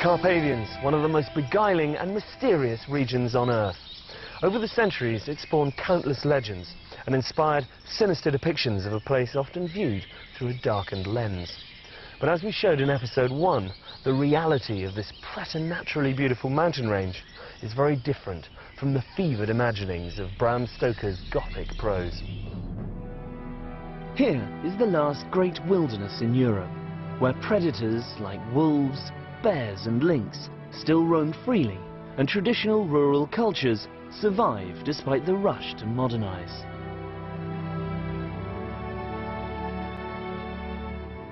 Carpathians, one of the most beguiling and mysterious regions on Earth. Over the centuries, it spawned countless legends and inspired sinister depictions of a place often viewed through a darkened lens. But as we showed in episode 1, the reality of this preternaturally beautiful mountain range is very different from the fevered imaginings of Bram Stoker's Gothic prose. Here is the last great wilderness in Europe, where predators like wolves, bears and lynx still roam freely, and traditional rural cultures survive despite the rush to modernize.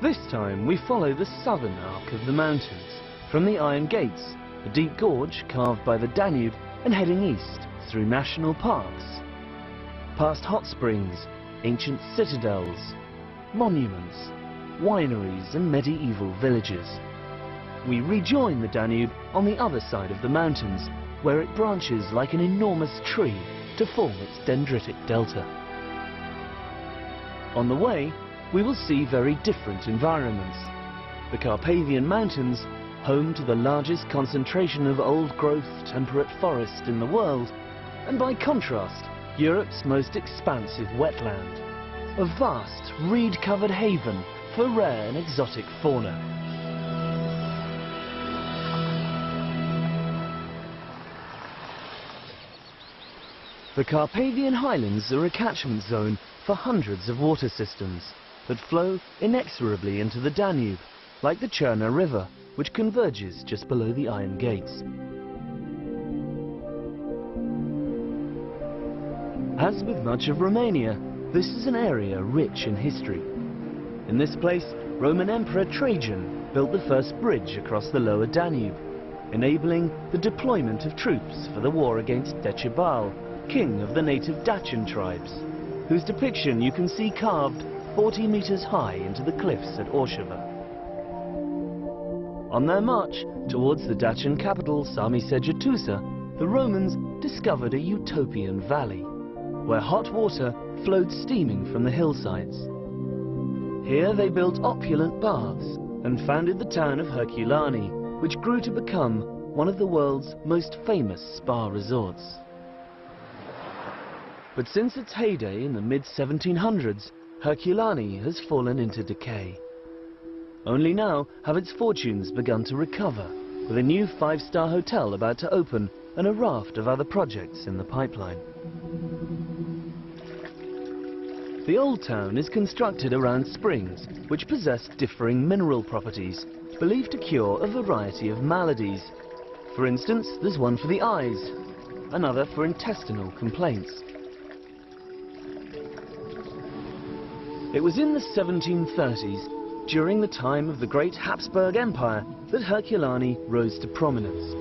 This time we follow the southern arc of the mountains, from the Iron Gates, a deep gorge carved by the Danube, and heading east through national parks, past hot springs, ancient citadels, monuments, wineries and medieval villages. We rejoin the Danube on the other side of the mountains, where it branches like an enormous tree to form its dendritic delta. On the way, we will see very different environments. The Carpathian Mountains, home to the largest concentration of old-growth temperate forest in the world, and by contrast, Europe's most expansive wetland, a vast reed-covered haven for rare and exotic fauna. The Carpathian Highlands are a catchment zone for hundreds of water systems that flow inexorably into the Danube, like the Cherna River, which converges just below the Iron Gates. As with much of Romania, this is an area rich in history. In this place, Roman Emperor Trajan built the first bridge across the lower Danube, enabling the deployment of troops for the war against Decebal, king of the native Dacian tribes, whose depiction you can see carved 40 meters high into the cliffs at Orshava. On their march towards the Dacian capital Sami-Segetusa, the Romans discovered a utopian valley, where hot water flowed steaming from the hillsides. Here they built opulent baths and founded the town of Herculani, which grew to become one of the world's most famous spa resorts. But since its heyday in the mid-1700s, Herculani has fallen into decay. Only now have its fortunes begun to recover, with a new 5-star hotel about to open and a raft of other projects in the pipeline. The old town is constructed around springs, which possess differing mineral properties, believed to cure a variety of maladies. For instance, there's one for the eyes, another for intestinal complaints. It was in the 1730s, during the time of the great Habsburg Empire, that Herculani rose to prominence.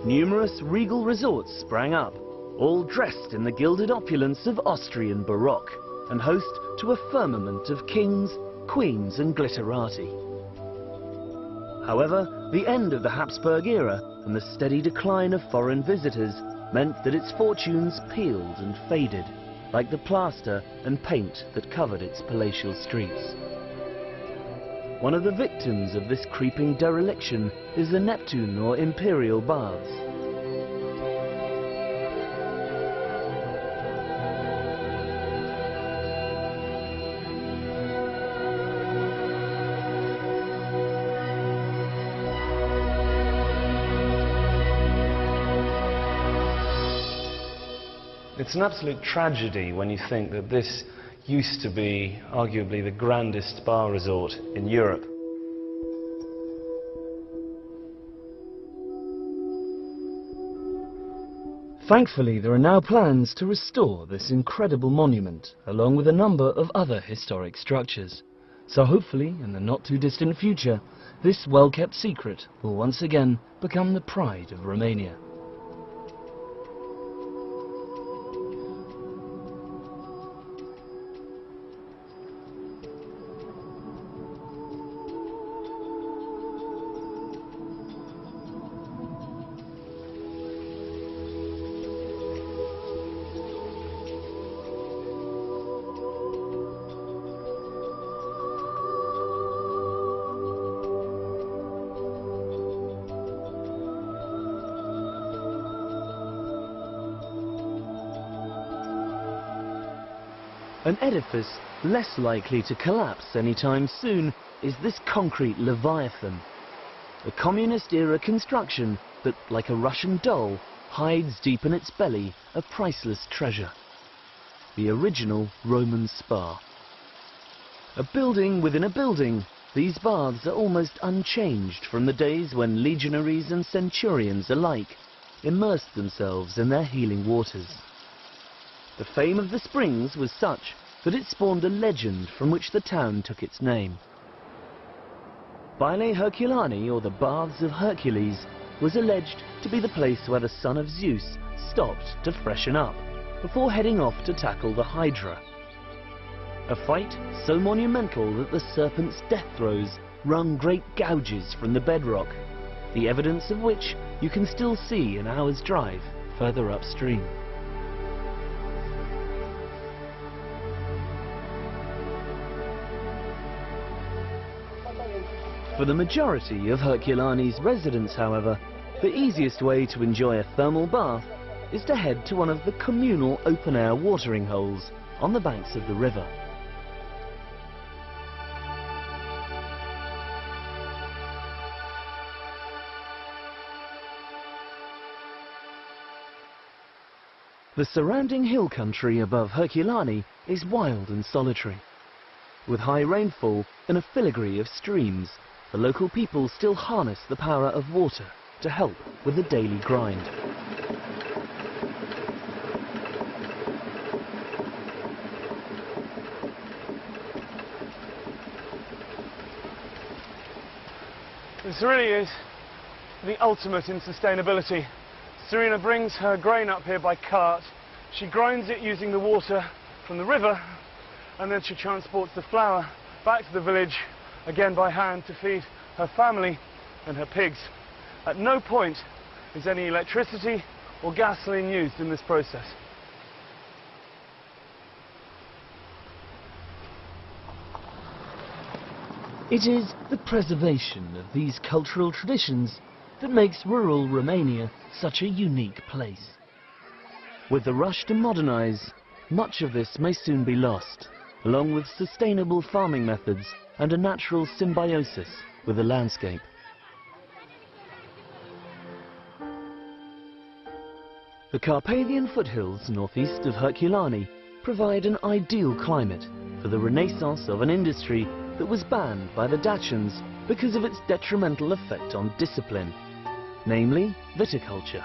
Numerous regal resorts sprang up, all dressed in the gilded opulence of Austrian Baroque, and host to a firmament of kings, queens and glitterati. However, the end of the Habsburg era and the steady decline of foreign visitors meant that its fortunes peeled and faded, like the plaster and paint that covered its palatial streets. One of the victims of this creeping dereliction is the Neptune or Imperial Baths. It's an absolute tragedy when you think that this used to be arguably the grandest spa resort in Europe. Thankfully, there are now plans to restore this incredible monument, along with a number of other historic structures. So hopefully, in the not-too-distant future, this well-kept secret will once again become the pride of Romania. An edifice less likely to collapse anytime soon is this concrete leviathan. A communist-era construction that, like a Russian doll, hides deep in its belly a priceless treasure. The original Roman spa. A building within a building, these baths are almost unchanged from the days when legionaries and centurions alike immersed themselves in their healing waters. The fame of the springs was such that it spawned a legend from which the town took its name. Baile Herculani, or the Baths of Hercules, was alleged to be the place where the son of Zeus stopped to freshen up before heading off to tackle the Hydra. A fight so monumental that the serpent's death throes wrung great gouges from the bedrock, the evidence of which you can still see an hour's drive further upstream. For the majority of Herculani's residents, however, the easiest way to enjoy a thermal bath is to head to one of the communal open-air watering holes on the banks of the river. The surrounding hill country above Herculani is wild and solitary. With high rainfall and a filigree of streams, the local people still harness the power of water to help with the daily grind. This really is the ultimate in sustainability. Serena brings her grain up here by cart. She grinds it using the water from the river, and then she transports the flour back to the village, again by hand, to feed her family and her pigs. At no point is any electricity or gasoline used in this process. It is the preservation of these cultural traditions that makes rural Romania such a unique place. With the rush to modernize, much of this may soon be lost, along with sustainable farming methods and a natural symbiosis with the landscape. The Carpathian foothills northeast of Herculani provide an ideal climate for the renaissance of an industry that was banned by the Dacians because of its detrimental effect on discipline, namely viticulture.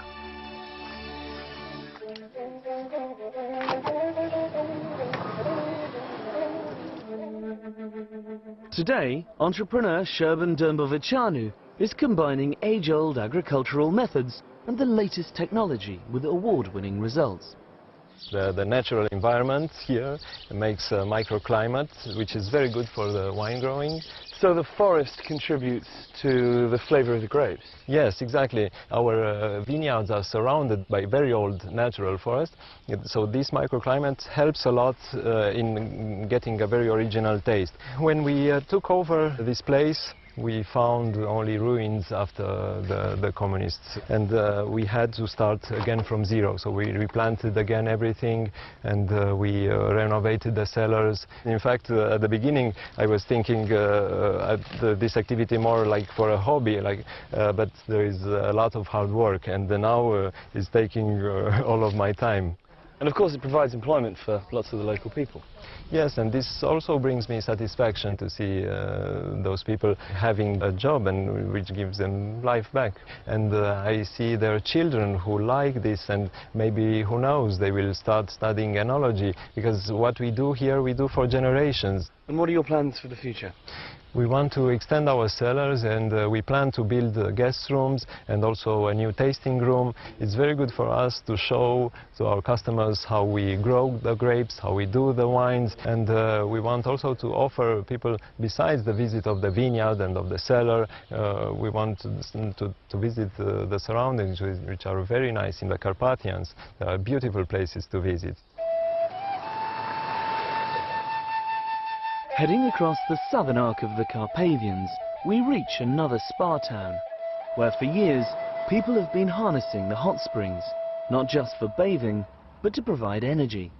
Today, entrepreneur Șerban Dâmboviceanu is combining age-old agricultural methods and the latest technology with award-winning results. The natural environment here makes a microclimate, which is very good for the wine growing. So the forest contributes to the flavor of the grapes? Yes, exactly. Our vineyards are surrounded by very old natural forest, so this microclimate helps a lot in getting a very original taste. When we took over this place, we found only ruins after the communists, and we had to start again from zero. So we replanted again everything, and we renovated the cellars. In fact, at the beginning I was thinking this activity more like for a hobby, but there is a lot of hard work, and now it's taking all of my time. And of course it provides employment for lots of the local people. Yes, and this also brings me satisfaction to see those people having a job, and which gives them life back. And I see their children who like this, and maybe, who knows, they will start studying enology, because what we do here, we do for generations. And what are your plans for the future? We want to extend our cellars, and we plan to build guest rooms and also a new tasting room. It's very good for us to show to our customers how we grow the grapes, how we do the wines, and we want also to offer people, besides the visit of the vineyard and of the cellar, we want to visit the surroundings, which are very nice in the Carpathians. There are beautiful places to visit. Heading across the southern arc of the Carpathians, we reach another spa town, where for years people have been harnessing the hot springs, not just for bathing, but to provide energy.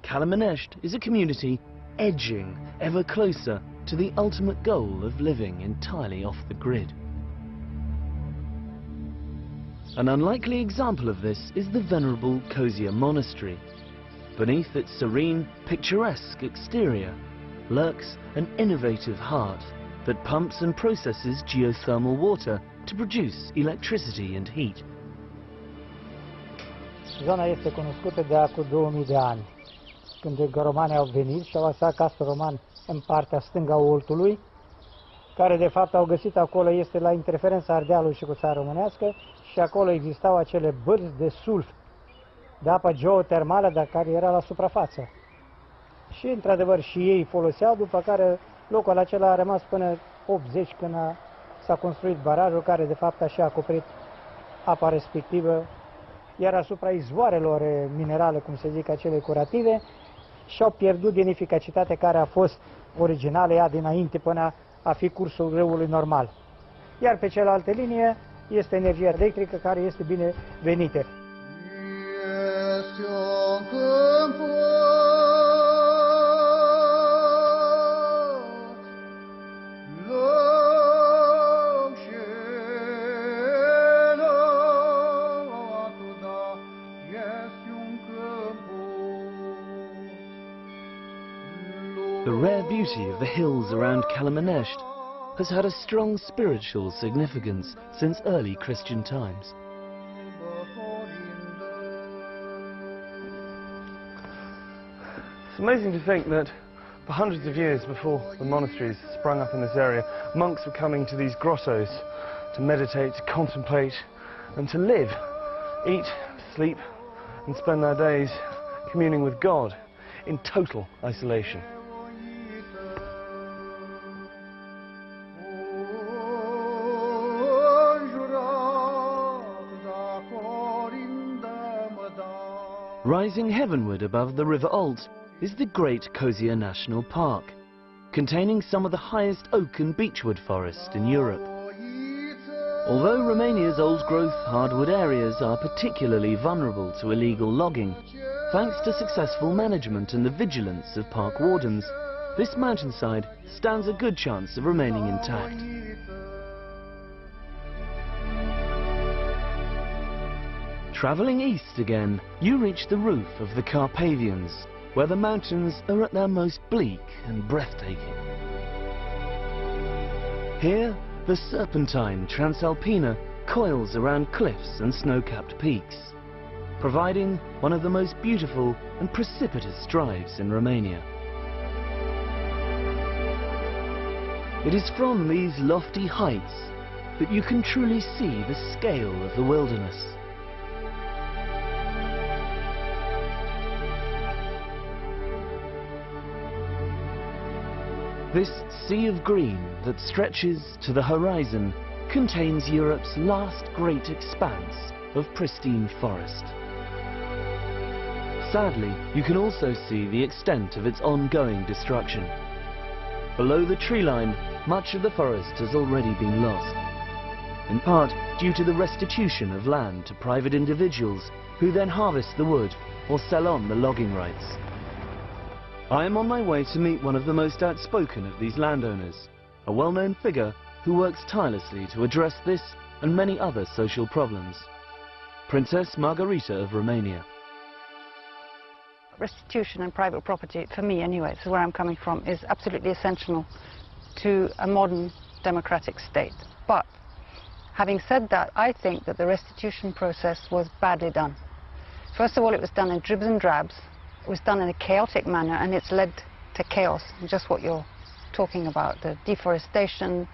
Kalamenesht is a community edging ever closer to the ultimate goal of living entirely off the grid. An unlikely example of this is the venerable Kozia monastery. Beneath its serene, picturesque exterior lurks an innovative heart that pumps and processes geothermal water to produce electricity and heat. Zona este cunoscută de acum 2000 de ani, când romanii au venit și au lăsat castul roman în partea stângă a Oltului, care de fapt au găsit acolo, este la interferența Ardealului și cu țara românească, și acolo existau acele bărzi de sulf, de apă geotermală, dar care era la suprafață. Și într-adevăr și ei foloseau, după care locul acela a rămas până 80, când s-a construit barajul, care de fapt așa a acoperit apa respectivă, iar asupra izvoarelor minerale, cum se zic, acele curative, și-au pierdut din eficacitatea care a fost originală, ea dinainte, până a fi cursul râului normal. Iar pe cealaltă linie este energia electrică, care este binevenită. The rare beauty of the hills around Kalamenesht has had a strong spiritual significance since early Christian times. It's amazing to think that for hundreds of years before the monasteries sprung up in this area, monks were coming to these grottos to meditate, to contemplate, and to live, eat, sleep, and spend their days communing with God in total isolation. Rising heavenward above the River Olt is the Great Kozia National Park, containing some of the highest oak and beechwood forest in Europe. Although Romania's old-growth hardwood areas are particularly vulnerable to illegal logging, thanks to successful management and the vigilance of park wardens, this mountainside stands a good chance of remaining intact. Travelling east again, you reach the roof of the Carpathians, where the mountains are at their most bleak and breathtaking. Here, the serpentine Transalpina coils around cliffs and snow-capped peaks, providing one of the most beautiful and precipitous drives in Romania. It is from these lofty heights that you can truly see the scale of the wilderness. This sea of green that stretches to the horizon contains Europe's last great expanse of pristine forest. Sadly, you can also see the extent of its ongoing destruction. Below the tree line, much of the forest has already been lost, in part due to the restitution of land to private individuals who then harvest the wood or sell on the logging rights. I am on my way to meet one of the most outspoken of these landowners, a well-known figure who works tirelessly to address this and many other social problems. Princess Margarita of Romania. Restitution and private property, for me anyway, this is where I'm coming from, is absolutely essential to a modern democratic state. But having said that, I think that the restitution process was badly done. First of all, it was done in dribs and drabs. It was done in a chaotic manner, and it's led to chaos, just what you're talking about, the deforestation,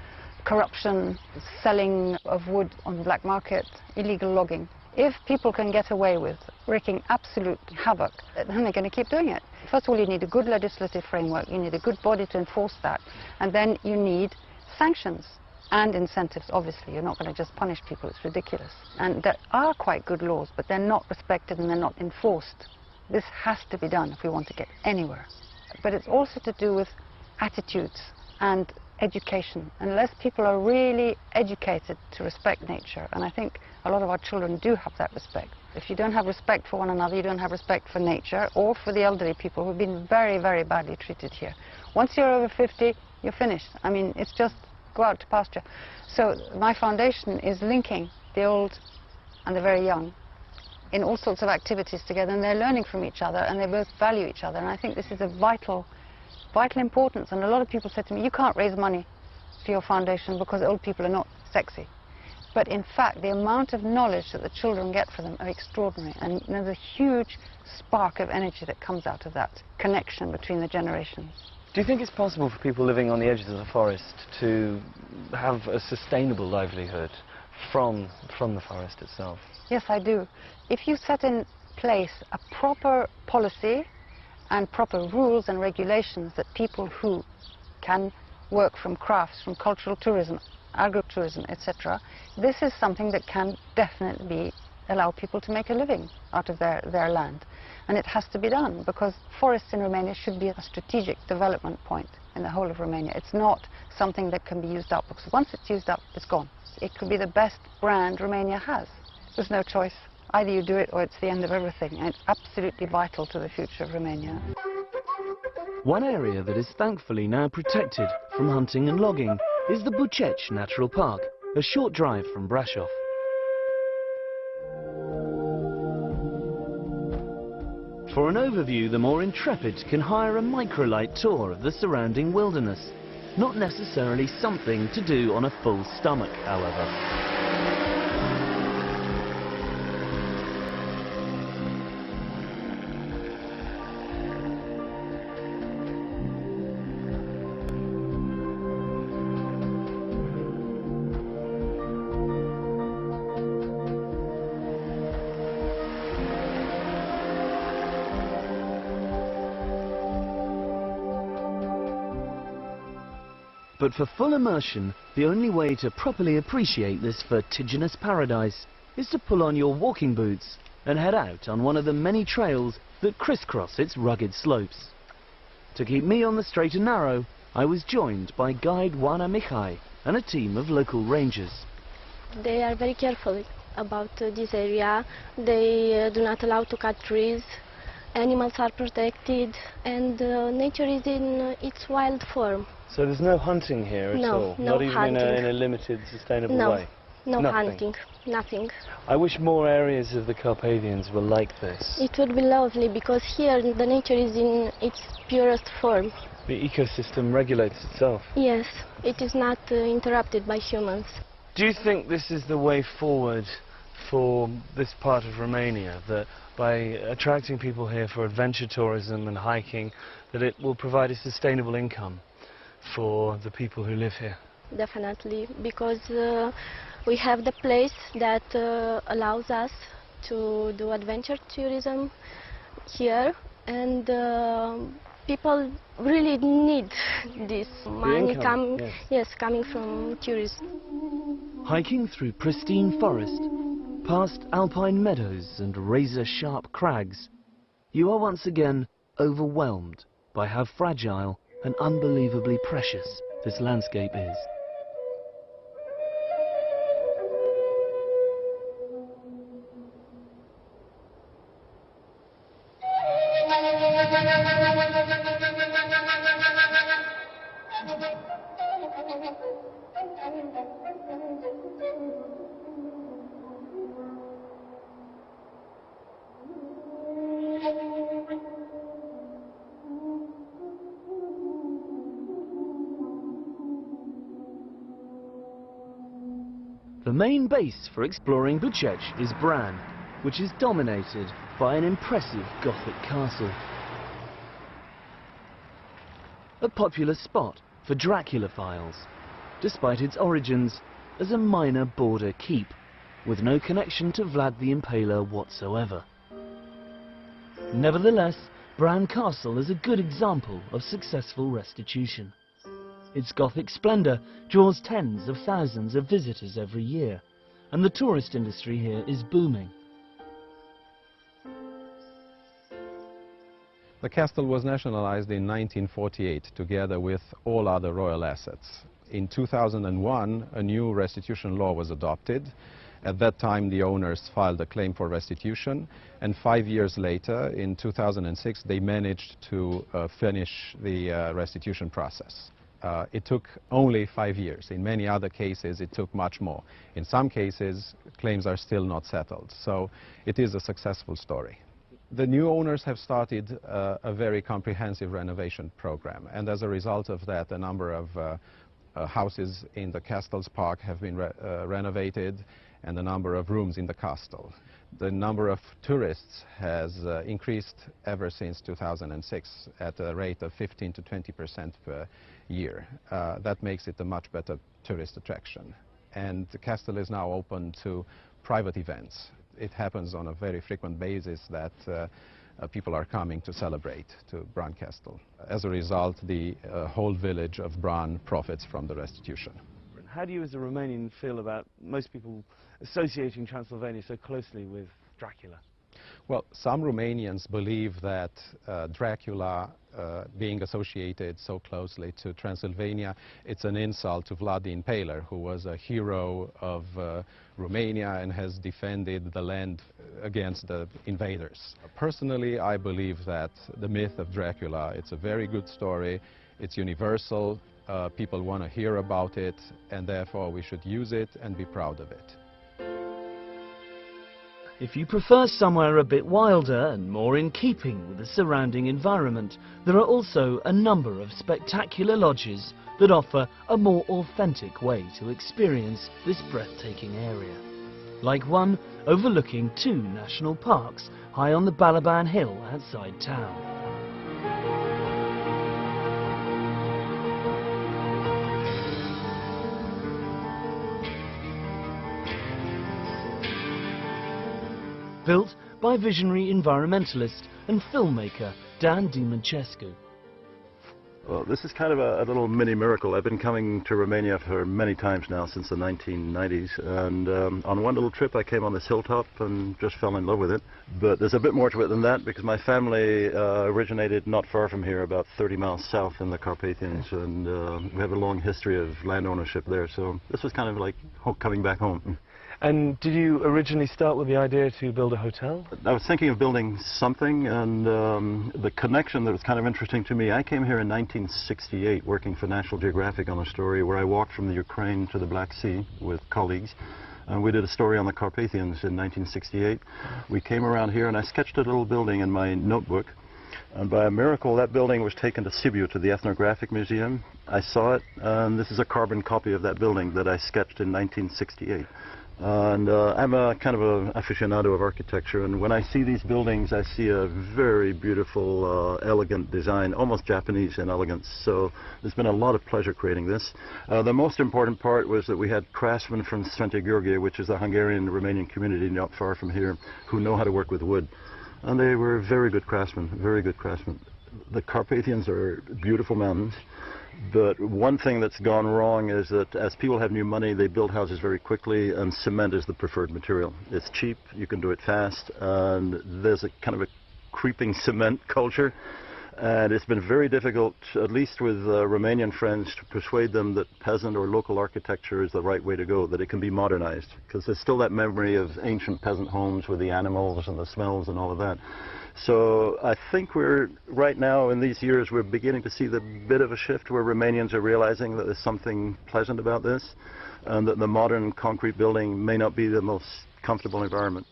corruption, selling of wood on the black market, illegal logging. If people can get away with wreaking absolute havoc, then they're going to keep doing it. First of all, you need a good legislative framework, you need a good body to enforce that, and then you need sanctions and incentives. Obviously, you're not going to just punish people, it's ridiculous. And there are quite good laws, but they're not respected and they're not enforced. This has to be done if we want to get anywhere. But it's also to do with attitudes and education. Unless people are really educated to respect nature, and I think a lot of our children do have that respect, If you don't have respect for one another, you don't have respect for nature or for the elderly people who've been very, very badly treated here. Once you're over 50, you're finished. I mean, it's just go out to pasture. So my foundation is linking the old and the very young in all sorts of activities together, and they're learning from each other, and they both value each other. And I think this is of vital importance. And a lot of people said to me, you can't raise money for your foundation because old people are not sexy. But in fact, the amount of knowledge that the children get from them are extraordinary, and there's a huge spark of energy that comes out of that connection between the generations. Do you think it's possible for people living on the edges of the forest to have a sustainable livelihood from the forest itself? Yes, I do. If you set in place a proper policy and proper rules and regulations that people who can work from crafts, from cultural tourism, agritourism, etc., this is something that can definitely allow people to make a living out of their land. And it has to be done, because forests in Romania should be a strategic development point in the whole of Romania. It's not something that can be used up, because once it's used up, it's gone. It could be the best brand Romania has. There's no choice. Either you do it or it's the end of everything, and it's absolutely vital to the future of Romania. One area that is thankfully now protected from hunting and logging is the Buceci Natural Park, a short drive from Brasov. For an overview, the more intrepid can hire a microlight tour of the surrounding wilderness. Not necessarily something to do on a full stomach, however. But for full immersion, the only way to properly appreciate this vertiginous paradise is to pull on your walking boots and head out on one of the many trails that crisscross its rugged slopes. To keep me on the straight and narrow, I was joined by guide Oana Mihai and a team of local rangers. They are very careful about this area. They do not allow to cut trees. Animals are protected, and nature is in its wild form. So there's no hunting here at all? No, not even hunting. in a limited, sustainable way? No Nothing. hunting, nothing. I wish more areas of the Carpathians were like this. It would be lovely, because here the nature is in its purest form. The ecosystem regulates itself. Yes, it is not interrupted by humans. Do you think this is the way forward for this part of Romania, that by attracting people here for adventure tourism and hiking, that it will provide a sustainable income for the people who live here? Definitely, because we have the place that allows us to do adventure tourism here, and people really need this money coming from tourism. Hiking through pristine forest, past alpine meadows and razor-sharp crags, you are once again overwhelmed by how fragile and unbelievably precious this landscape is. The main base for exploring Buceci is Bran, which is dominated by an impressive Gothic castle. A popular spot for Draculophiles, despite its origins as a minor border keep, with no connection to Vlad the Impaler whatsoever. Nevertheless, Bran Castle is a good example of successful restitution. Its Gothic splendour draws tens of thousands of visitors every year, and the tourist industry here is booming. The castle was nationalized in 1948, together with all other royal assets. In 2001, a new restitution law was adopted, At that time, the owners filed a claim for restitution, and 5 years later, in 2006, they managed to finish the restitution process. It took only 5 years. In many other cases, it took much more. In some cases, claims are still not settled. So it is a successful story. The new owners have started a very comprehensive renovation program, and as a result of that, a number of houses in the castle's park have been renovated, and a number of rooms in the castle. The number of tourists has increased ever since 2006 at a rate of 15% to 20% per year. That makes it a much better tourist attraction. And the castle is now open to private events. It happens on a very frequent basis that people are coming to celebrate to Bran Castle. As a result, the whole village of Bran profits from the restitution. How do you as a Romanian feel about most people associating Transylvania so closely with Dracula? Well, some Romanians believe that Dracula being associated so closely to Transylvania, it's an insult to Vlad the Impaler, who was a hero of Romania and has defended the land against the invaders. Personally, I believe that the myth of Dracula, it's a very good story, it's universal, people want to hear about it, and therefore we should use it and be proud of it. If you prefer somewhere a bit wilder and more in keeping with the surrounding environment, there are also a number of spectacular lodges that offer a more authentic way to experience this breathtaking area. Like one overlooking 2 national parks high on the Balaban Hill outside town. Built by visionary environmentalist and filmmaker Dan Dimancescu. Well, this is kind of a little mini miracle. I've been coming to Romania for many times now since the 1990s, and on one little trip I came on this hilltop and just fell in love with it. But there's a bit more to it than that, because my family originated not far from here, about 30 miles south in the Carpathians, and we have a long history of land ownership there, so this was kind of like coming back home. And did you originally start with the idea to build a hotel? I was thinking of building something, and the connection that was kind of interesting to me, I came here in 1968 working for National Geographic on a story where I walked from the Ukraine to the Black Sea with colleagues, and we did a story on the Carpathians in 1968. We came around here and I sketched a little building in my notebook, and by a miracle that building was taken to Sibiu, to the Ethnographic Museum. I saw it, and this is a carbon copy of that building that I sketched in 1968. And I'm a kind of an aficionado of architecture, and when I see these buildings I see a very beautiful, elegant design, almost Japanese in elegance. So there's been a lot of pleasure creating this. The most important part was that we had craftsmen from Svente Gheorghe, which is a Hungarian-Romanian community not far from here, who know how to work with wood. And they were very good craftsmen, very good craftsmen. The Carpathians are beautiful mountains. But one thing that's gone wrong is that as people have new money, they build houses very quickly, and cement is the preferred material. It's cheap, you can do it fast, and there's a kind of a creeping cement culture. And it's been very difficult, at least with Romanian friends, to persuade them that peasant or local architecture is the right way to go, that it can be modernized. Because there's still that memory of ancient peasant homes with the animals and the smells and all of that. So I think we're, right now in these years, we're beginning to see the bit of a shift where Romanians are realizing that there's something pleasant about this, and that the modern concrete building may not be the most comfortable environment.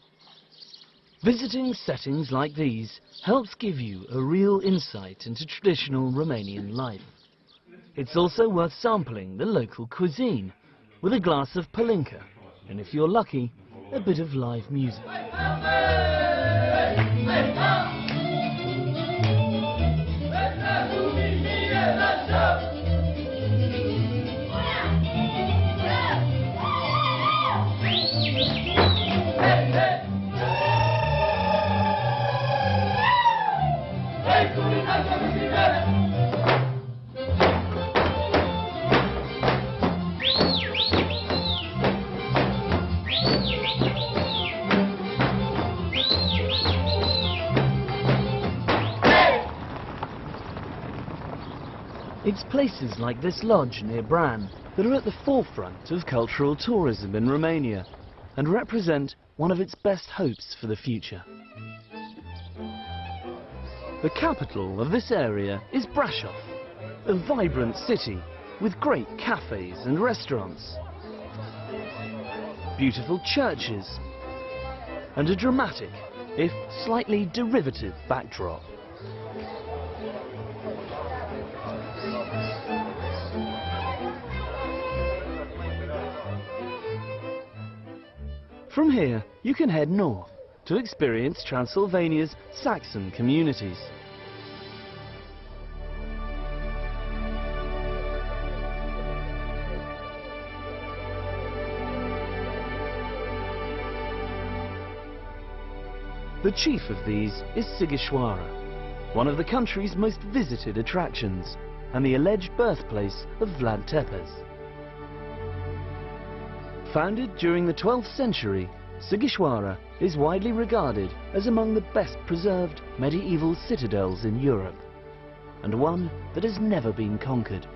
Visiting settings like these helps give you a real insight into traditional Romanian life. It's also worth sampling the local cuisine with a glass of palinka, and if you're lucky, a bit of live music. It's places like this lodge near Bran that are at the forefront of cultural tourism in Romania. and represent one of its best hopes for the future. The capital of this area is Brasov, a vibrant city with great cafes and restaurants, beautiful churches, and a dramatic, if slightly derivative, backdrop. From here, you can head north to experience Transylvania's Saxon communities. The chief of these is Sighișoara, one of the country's most visited attractions and the alleged birthplace of Vlad Tepes. Founded during the 12th century, Sighișoara is widely regarded as among the best preserved medieval citadels in Europe, and one that has never been conquered.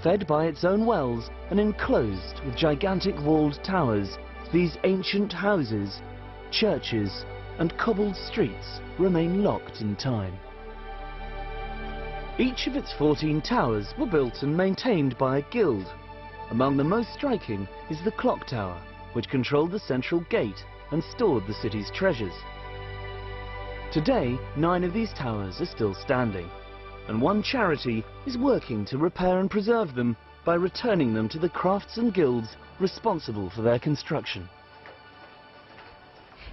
Fed by its own wells and enclosed with gigantic walled towers, these ancient houses, churches and cobbled streets remain locked in time. Each of its 14 towers were built and maintained by a guild. Among the most striking is the clock tower, which controlled the central gate and stored the city's treasures. Today, 9 of these towers are still standing, and one charity is working to repair and preserve them by returning them to the crafts and guilds responsible for their construction.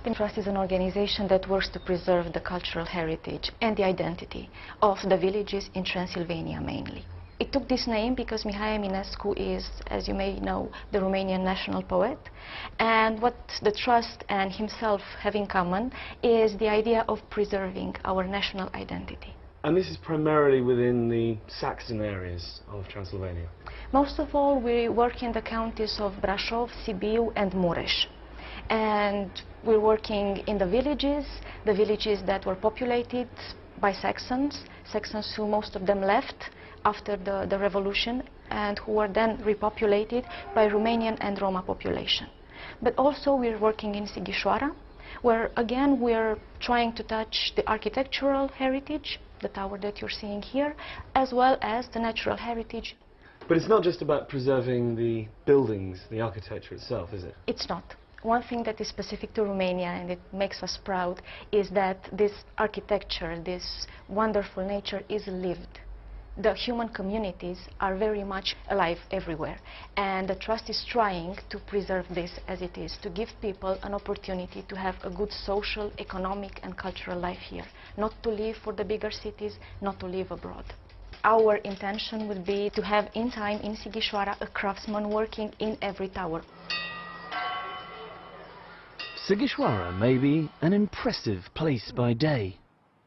The Trust is an organization that works to preserve the cultural heritage and the identity of the villages in Transylvania mainly. It took this name because Mihai Eminescu is, as you may know, the Romanian national poet, and what the Trust and himself have in common is the idea of preserving our national identity. And this is primarily within the Saxon areas of Transylvania? Most of all, we work in the counties of Brașov, Sibiu and Mureș. And we're working in the villages that were populated by Saxons who most of them left after the revolution and who were then repopulated by Romanian and Roma population. But also we're working in Sighișoara, where again we're trying to touch the architectural heritage, the tower that you're seeing here, as well as the natural heritage. But it's not just about preserving the buildings, the architecture itself, is it? It's not. One thing that is specific to Romania, and it makes us proud, is that this architecture, this wonderful nature is lived. The human communities are very much alive everywhere, and the Trust is trying to preserve this as it is, to give people an opportunity to have a good social, economic and cultural life here, not to live for the bigger cities, not to live abroad. Our intention would be to have in time in Sighișoara a craftsman working in every tower. Sighișoara may be an impressive place by day,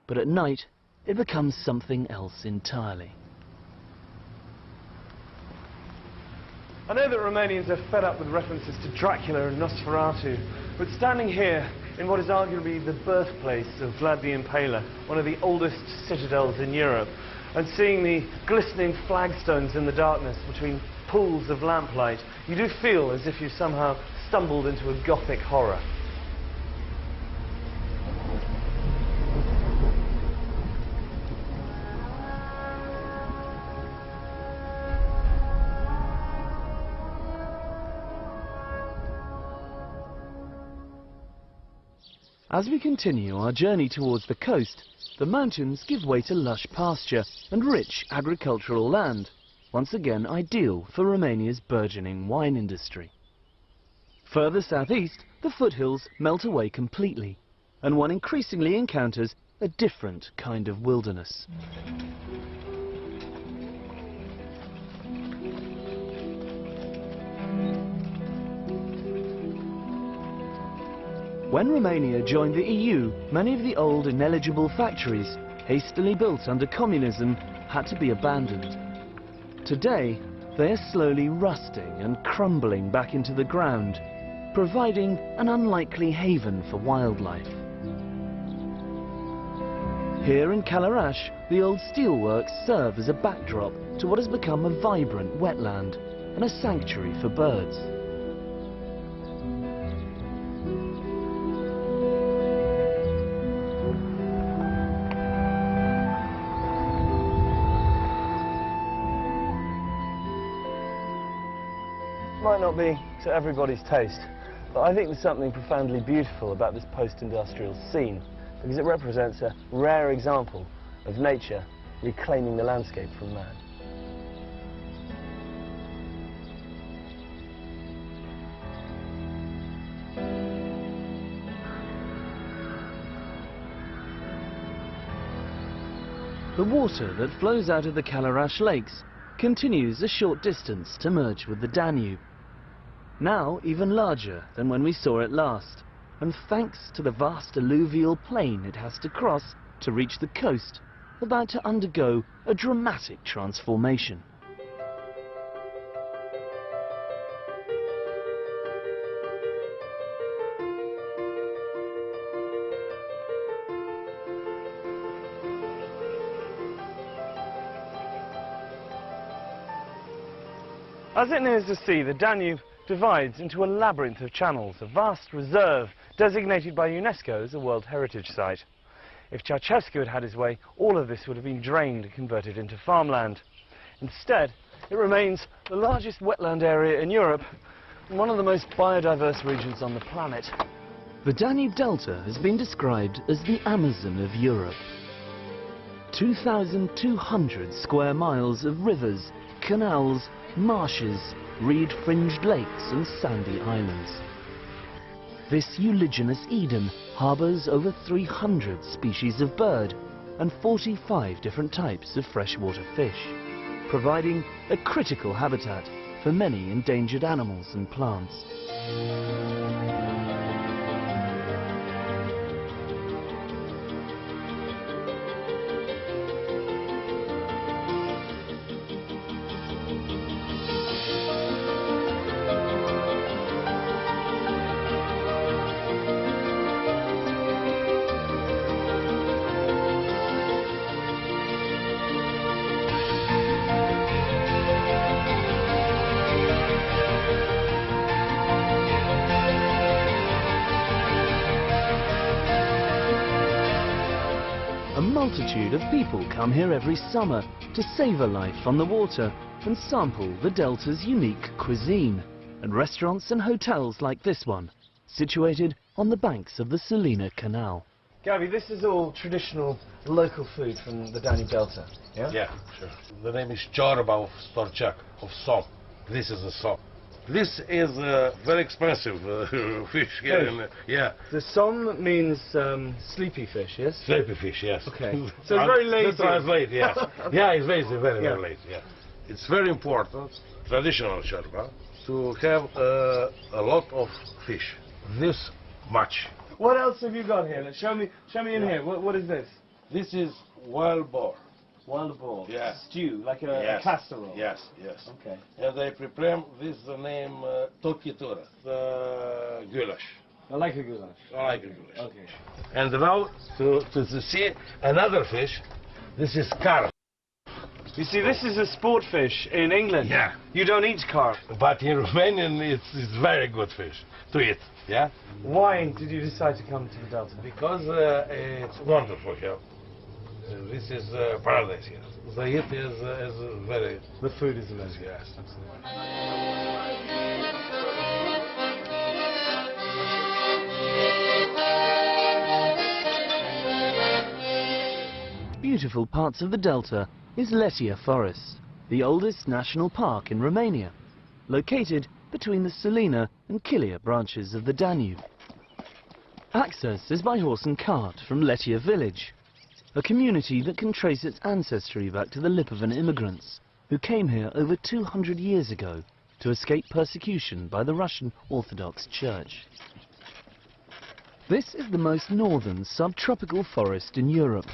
but at night it becomes something else entirely. I know that Romanians are fed up with references to Dracula and Nosferatu, but standing here in what is arguably the birthplace of Vlad the Impaler, one of the oldest citadels in Europe, and seeing the glistening flagstones in the darkness between pools of lamplight, you do feel as if you somehow stumbled into a Gothic horror. As we continue our journey towards the coast, the mountains give way to lush pasture and rich agricultural land, once again ideal for Romania's burgeoning wine industry. Further southeast, the foothills melt away completely, and one increasingly encounters a different kind of wilderness. When Romania joined the EU, many of the old ineligible factories, hastily built under communism, had to be abandoned. Today, they are slowly rusting and crumbling back into the ground, providing an unlikely haven for wildlife. Here in Calaraș, the old steelworks serve as a backdrop to what has become a vibrant wetland and a sanctuary for birds. might not be to everybody's taste, but I think there's something profoundly beautiful about this post-industrial scene, because it represents a rare example of nature reclaiming the landscape from man. The water that flows out of the Kalarash Lakes continues a short distance to merge with the Danube. Now even larger than when we saw it last, and thanks to the vast alluvial plain it has to cross to reach the coast, about to undergo a dramatic transformation. As it nears the sea, the Danube divides into a labyrinth of channels, a vast reserve designated by UNESCO as a World Heritage Site. If Ceausescu had had his way, all of this would have been drained and converted into farmland. Instead, it remains the largest wetland area in Europe and one of the most biodiverse regions on the planet. The Danube Delta has been described as the Amazon of Europe. 2,200 square miles of rivers, canals, marshes, reed-fringed lakes and sandy islands. This uliginous Eden harbours over 300 species of bird and 45 different types of freshwater fish, providing a critical habitat for many endangered animals and plants. A multitude of people come here every summer to savour life on the water and sample the Delta's unique cuisine. And restaurants and hotels like this one, situated on the banks of the Salina Canal. Gabi, this is all traditional local food from the Danube Delta, yeah? Yeah, sure. The name is Ciorba of Storchak, of som. This is a som. This is very expensive fish here. Yeah. The som means sleepy fish, yes? Sleepy fish, yes. Okay. So it's very lazy. To translate, yes. Okay. Yeah, it's very, very lazy, yeah. It's very important, traditional Ciorba, to have a lot of fish. This much. What else have you got here? Show me in here. What is this? This is wild boar. Wild boar. Yeah. Stew, like a casserole. Yes, yes. Okay. And I prepare this the name tokitura, the goulash. I like a goulash. I like a goulash. Okay. And now to see another fish. This is carp. You see, this is a sport fish in England. Yeah. You don't eat carp. But in Romanian, it's very good fish to eat. Yeah. Why did you decide to come to the Delta? Because it's wonderful here. This is paradise here. The heat is very... The food is amazing. Yes, absolutely. Beautiful parts of the Delta is Letia Forest, the oldest national park in Romania, located between the Salina and Chilia branches of the Danube. Access is by horse and cart from Letia village, a community that can trace its ancestry back to the Lipovan immigrants who came here over 200 years ago to escape persecution by the Russian Orthodox Church. This is the most northern subtropical forest in Europe.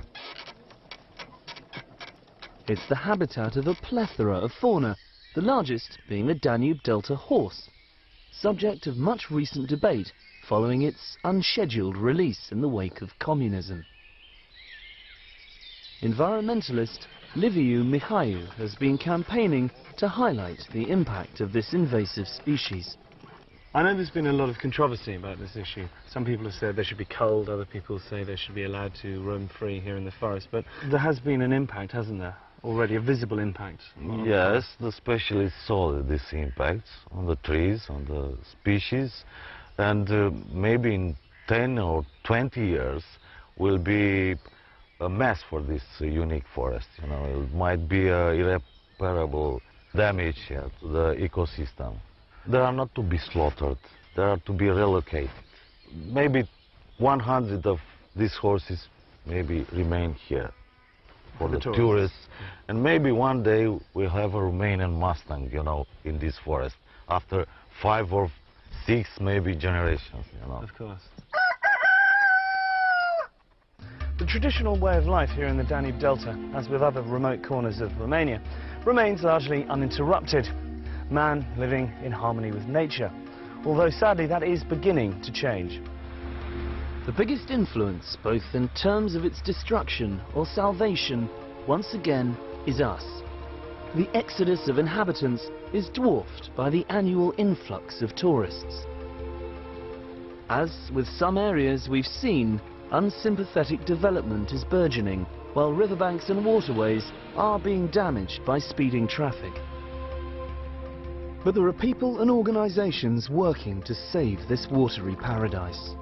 It's the habitat of a plethora of fauna, the largest being the Danube Delta horse, subject of much recent debate following its unscheduled release in the wake of communism. Environmentalist Liviu Mihaiu has been campaigning to highlight the impact of this invasive species. I know there's been a lot of controversy about this issue. Some people have said they should be culled, other people say they should be allowed to roam free here in the forest, but there has been an impact, hasn't there? already a visible impact. Yes, especially saw these impacts on the trees, on the species, and maybe in 10 or 20 years will be a mess for this unique forest. You know, it might be irreparable damage to the ecosystem. They are not to be slaughtered, they are to be relocated. Maybe 100 of these horses maybe remain here for the tourists, and maybe one day we'll have a Romanian Mustang, you know, in this forest, after 5 or 6 maybe generations, you know. Of course. The traditional way of life here in the Danube Delta, as with other remote corners of Romania, remains largely uninterrupted. Man living in harmony with nature, although sadly that is beginning to change. The biggest influence, both in terms of its destruction or salvation, once again, is us. The exodus of inhabitants is dwarfed by the annual influx of tourists. As with some areas we've seen, unsympathetic development is burgeoning, while riverbanks and waterways are being damaged by speeding traffic. But there are people and organisations working to save this watery paradise.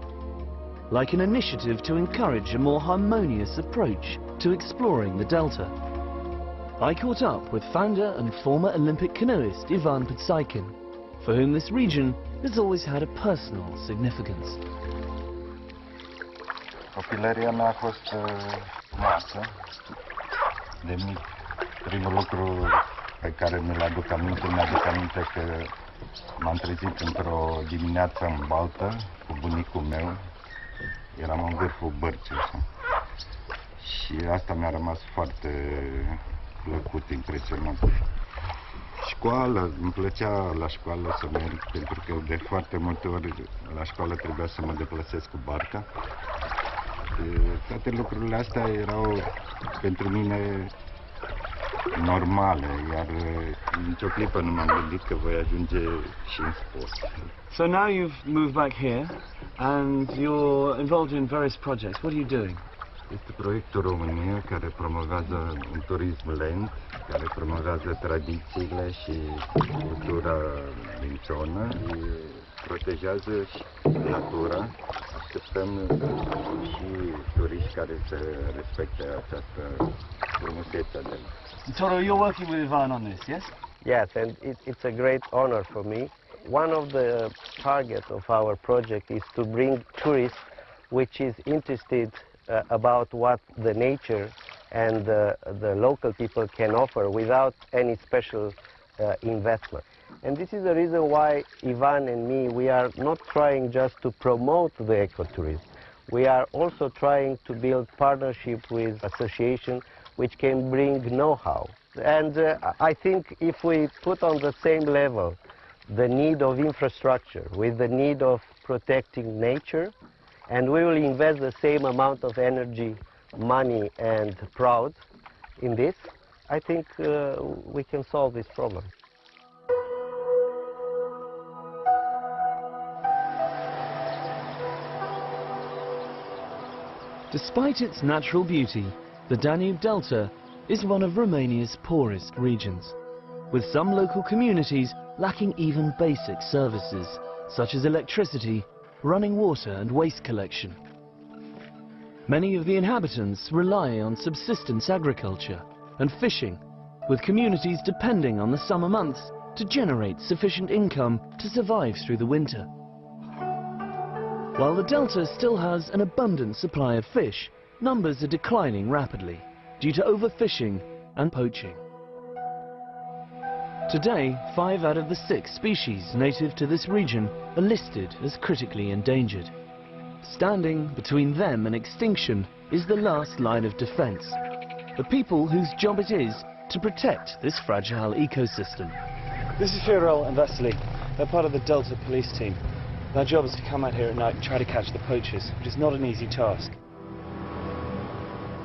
Like an initiative to encourage a more harmonious approach to exploring the Delta. I caught up with founder and former Olympic canoeist Ivan Pitsaikin, for whom this region has always had a personal significance. Copilăria mea a fost frumoasă. De mic, primul lucru pe care mi-l aduc aminte, mi-aduc aminte că m-am trezit într-o dimineață în baltă cu bunicul meu. Eram în vârful bărții, așa. Și asta mi-a rămas foarte plăcut, impresionant. Școală, îmi plăcea la școală să merg, pentru că de foarte multe ori la școală trebuia să mă deplasez cu barca. Toate lucrurile astea erau pentru mine normale, iar nicio clipă nu m-am gândit că voi ajunge și în sport. So now you've moved back here and you're involved in various projects. What are you doing? Este proiectul România care promovează un turism lent, care promovează tradițiile și cultura din zonă, protejează și natura. Așteptăm și turiști care să respecte această frumusețe de Toro, you're working with Ivan on this, yes? Yes, and it's a great honor for me. One of the targets of our project is to bring tourists which is interested about what the nature and the local people can offer without any special investment. And this is the reason why Ivan and me, we are not trying just to promote the ecotourism. We are also trying to build partnership with associations which can bring know-how. And I think if we put on the same level the need of infrastructure with the need of protecting nature, and we will invest the same amount of energy, money and pride in this, I think we can solve this problem. Despite its natural beauty, the Danube Delta is one of Romania's poorest regions, with some local communities lacking even basic services, such as electricity, running water and waste collection. Many of the inhabitants rely on subsistence agriculture and fishing, with communities depending on the summer months to generate sufficient income to survive through the winter. While the Delta still has an abundant supply of fish, numbers are declining rapidly due to overfishing and poaching. Today, 5 out of the 6 species native to this region are listed as critically endangered. Standing between them and extinction is the last line of defense, the people whose job it is to protect this fragile ecosystem. This is Fiorel and Vasily. They're part of the Delta police team. Their job is to come out here at night and try to catch the poachers, which is not an easy task.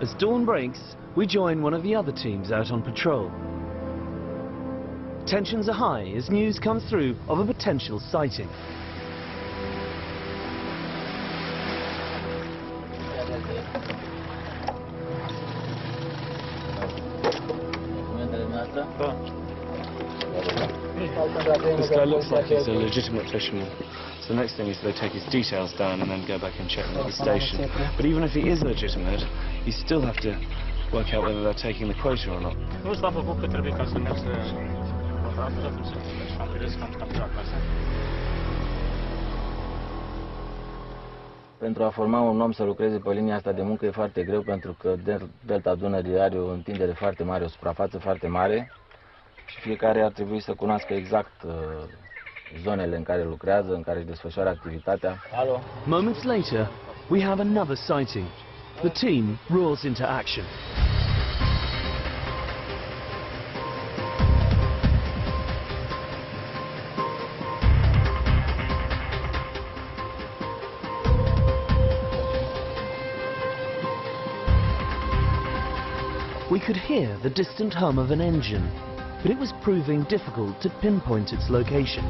As dawn breaks, we join one of the other teams out on patrol. Tensions are high as news comes through of a potential sighting. This guy looks like he's a legitimate fisherman. So the next thing is they take his details down and then go back and check them at the station. But even if he is legitimate, you still have to work out whether they're taking the quota or not. Pentru a forma un om să lucreze pe linia asta de muncă e foarte greu, pentru că delta Dunării are o întindere foarte mare, o suprafață foarte mare și fiecare ar trebui să cunoască exact zonele în care lucrează, în care își desfășoară activitatea. Moments later, we have another sighting. The team roars into action. We could hear the distant hum of an engine, but it was proving difficult to pinpoint its location.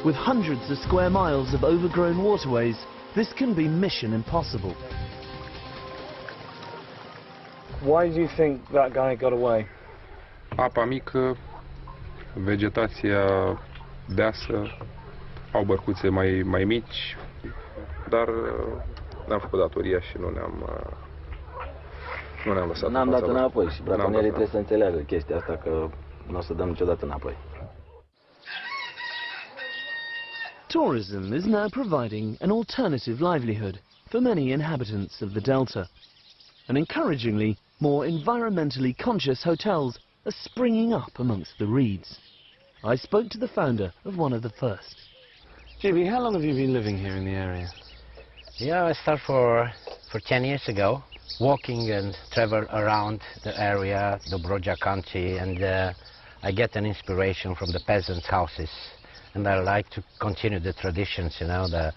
With hundreds of square miles of overgrown waterways, this can be mission impossible. Why do you think that guy got away? Apa mică, vegetația deasă, au bărcuțe mai mici, dar ne-am făcut datoria și nu ne-am lăsat. N-am dat înapoi și braconierii trebuie să înțeleagă chestia asta, că nu o să dăm niciodată înapoi. Tourism is now providing an alternative livelihood for many inhabitants of the Delta. And encouragingly, more environmentally conscious hotels are springing up amongst the reeds. I spoke to the founder of one of the first. Jimmy, how long have you been living here in the area? Yeah, I started for 10 years ago, walking and travel around the area, the Dobroja country, and I get an inspiration from the peasants' houses. And I like to continue the traditions, you know.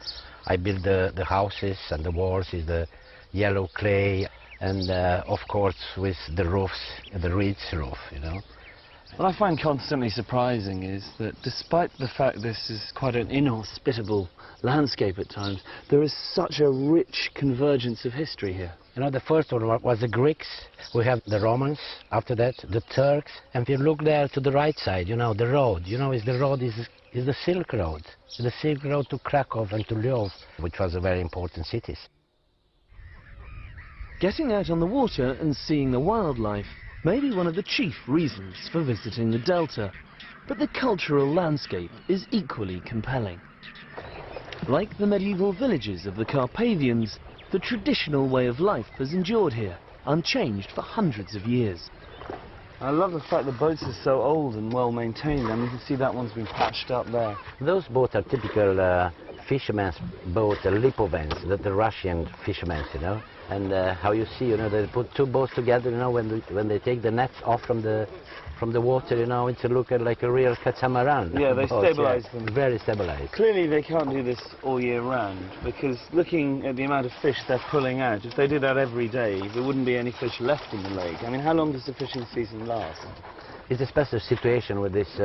I build the houses, and the walls is the yellow clay, and of course with the roofs, the reeds roof, you know. What I find constantly surprising is that despite the fact this is quite an inhospitable landscape at times, there is such a rich convergence of history here. You know, the first one was the Greeks, we have the Romans, after that the Turks, and if you look there to the right side, you know, the road, you know, the road is the Silk Road. The Silk Road to Krakow and to Lviv, which was a very important cities. Getting out on the water and seeing the wildlife may be one of the chief reasons for visiting the Delta, but the cultural landscape is equally compelling. Like the medieval villages of the Carpathians, the traditional way of life has endured here, unchanged for hundreds of years. I love the fact the boats are so old and well maintained. I mean, you can see that one's been patched up there. Those boats are typical fishermen's boats, lipovans, the Russian fishermen, you know. And how you see, you know, they put two boats together, you know, when they take the nets off from the water, you know, it's looking like a real catamaran. Yeah, they stabilize them. Very stabilized. Clearly they can't do this all year round, because looking at the amount of fish they're pulling out, if they did that every day, there wouldn't be any fish left in the lake. I mean, how long does the fishing season last? It's a special situation with this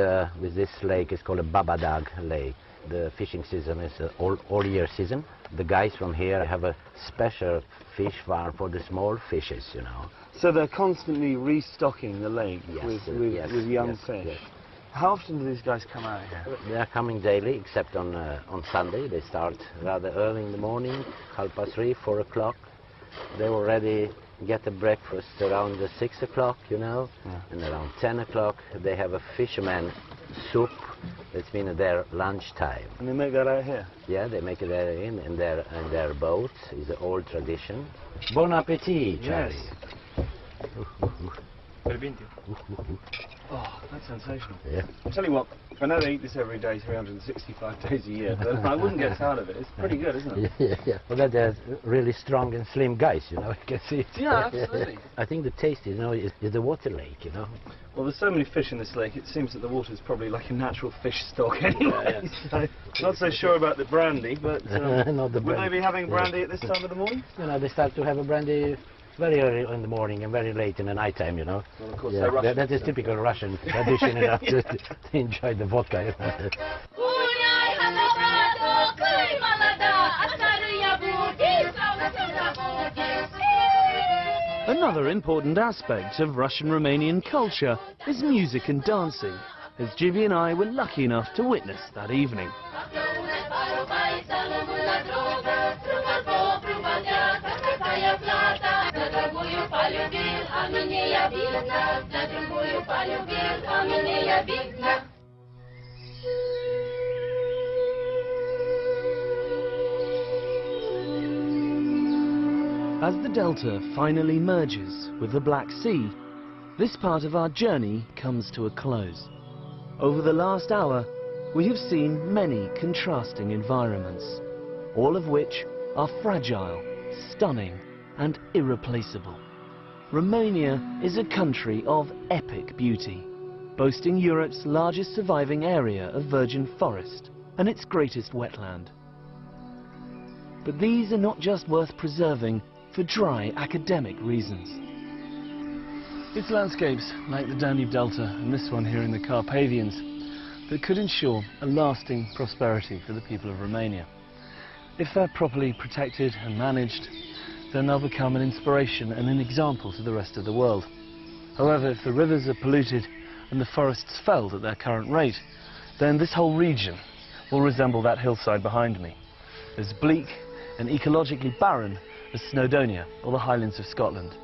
lake. It's called a Babadag lake. The fishing season is all year season. The guys from here have a special fish farm for the small fishes, you know. So they're constantly restocking the lake with young fish. Yes. How often do these guys come out here? They are coming daily, except on Sunday. They start rather early in the morning, 3:30, 4 o'clock. They already get a breakfast around 6 o'clock, you know, and around 10 o'clock they have a fisherman soup. That's mean their lunchtime. And they make that out here? Yeah, they make it in their boat. It's an old tradition. Bon appetit, Charlie. Yes. Oh, that's sensational. Yeah. I'll tell you what, I know they eat this every day, 365 days a year, but I wouldn't get tired of it. It's pretty good, isn't it? Yeah. Well, they're really strong and slim guys, you know, you can see it. Yeah, absolutely. I think the taste, you know, is the water lake, you know. Well, there's so many fish in this lake, it seems that the water is probably like a natural fish stock anyway. So, not so sure about the brandy, but Not the would brandy. they be having brandy at this time of the morning? You know, they start to have a brandy very early in the morning and very late in the night time, you know. Well, of course, yeah, that is typical Russian tradition, you know, to enjoy the vodka. You know. Another important aspect of Russian-Romanian culture is music and dancing, as Gibi and I were lucky enough to witness that evening. As the delta finally merges with the Black Sea, this part of our journey comes to a close. Over the last hour, we have seen many contrasting environments, all of which are fragile, stunning, and irreplaceable. Romania is a country of epic beauty, boasting Europe's largest surviving area of virgin forest and its greatest wetland. But these are not just worth preserving for dry academic reasons. It's landscapes like the Danube Delta and this one here in the Carpathians that could ensure a lasting prosperity for the people of Romania. If they're properly protected and managed, then they'll become an inspiration and an example to the rest of the world. However, if the rivers are polluted and the forests felled at their current rate, then this whole region will resemble that hillside behind me, as bleak and ecologically barren as Snowdonia or the Highlands of Scotland.